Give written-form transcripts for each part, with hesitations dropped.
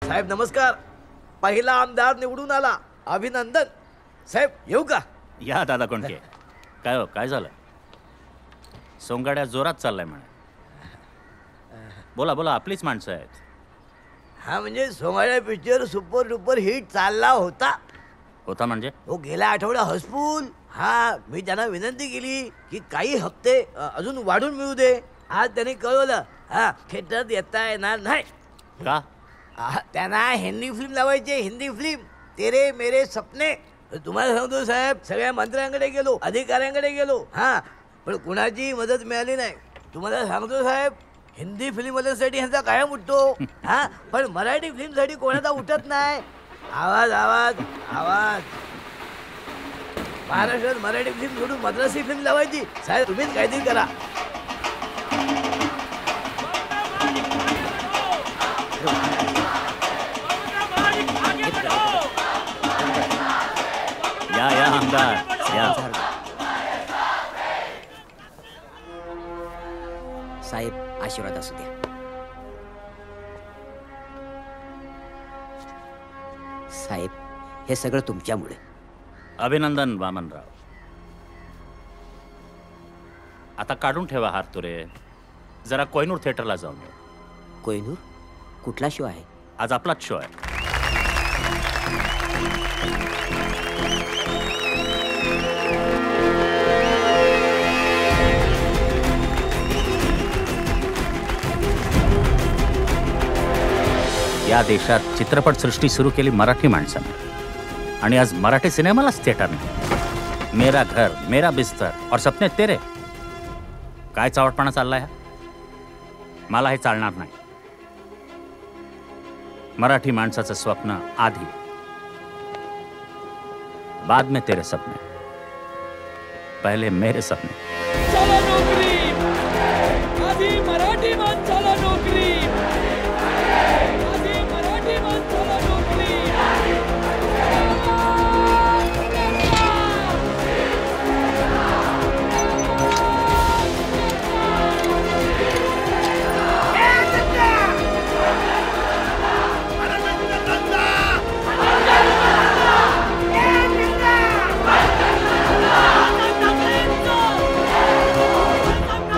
साहेब नमस्कार. पहिला आमदार निवडून आला, अभिनंदन. साहेब येऊ का? या दादा कोणके. काय हो, काय झालं? सोंगाड्या जोरात चाललाय म्हणे. बोला बोला, आपलीच माणसं आहेत. हा म्हणजे सोंगाड्या पिक्चर सुपर डुपर हिट चालला होता. होता म्हणजे? हो गेल्या आठवड्या हाऊसफुल. हा मी त्यांना विनंती केली की काही हप्ते अजून वाढून मिळू दे. आज त्यांनी कळवलं हा थिएटरात येता येणार नाही. का? त्यांना हिंदी फिल्म लावायची. हिंदी फिल्म तेरे मेरे सपने. तुम्हाला सांगतो साहेब, सगळ्या मंत्र्यांकडे गेलो, अधिकाऱ्यांकडे गेलो, हा पण कुणाची मदत मिळाली नाही. तुम्हाला सांगतो साहेब, हिंदी फिल्मवाल्यांसाठी ह्यांचा कायम उठतो, हा पण मराठी फिल्मसाठी कोणाचा उठत नाही. आवाज आवाज आवाज. महाराष्ट्रात मराठी फिल्म सोडून मद्रासी फिल्म लावायची. साहेब तुम्हीच काहीतरी करा. या या आमदार या. साहेब आशीर्वाद असू द्या. साहेब हे सगळं तुमच्यामुळे. अभिनंदन वामनराव. आता काढून ठेवा हार तुरे. जरा कोहिनूर थिएटरला जाऊन येऊ. कोहिनूर? कुठला शो आहे? आज आपलाच शो आहे. या देशात चित्रपटसृष्टी सुरू केली मराठी माणसाने आणि आज मराठी सिनेमालाच थिएटर नाही. मेरा घर मेरा बिस्तर और सपने तेरे. काय चावटपणा चाललाय हा? मला हे चालणार नाही. मराठी माणसाचं स्वप्न आधी, बाद में तेरे सपने, पहले मेरे सपने. चला नोकरी, आधी मराठी माणसाला नोकरी, आधी मराठी माणसाला नोकरी.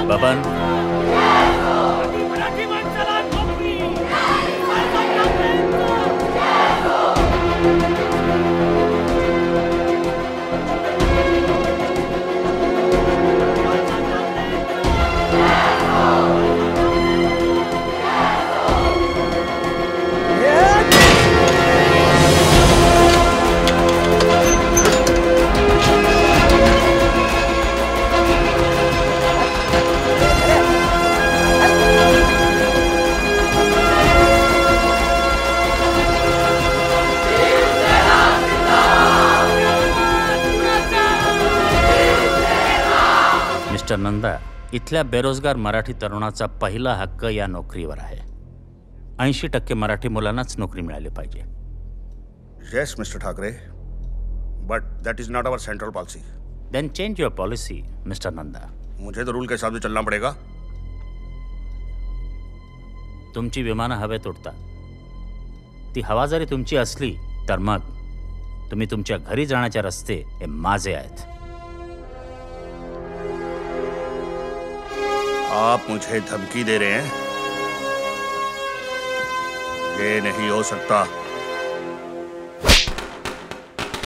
बबन, मराठी माणसाला नोकरी. मिस्टर नंदा, इथल्या बेरोजगार मराठी तरुणाचा पहिला हक्क या नोकरीवर आहे. 80% मराठी मुलांनाच नोकरी मिळाली पाहिजे. Yes, Mr. Thackeray, but that is not our central policy. Then change your policy mister Nanda. मुझे तो रूल के हिसाब से चलना पड़ेगा. तुमची विमानं हवेत उडतात. ती हवा जरी तुमची असली तर मग तुम्ही तुमच्या घरी जाण्याचे रस्ते हे माझे आहेत. आप मुझे धमकी दे रहे हैं? ये नहीं हो सकता.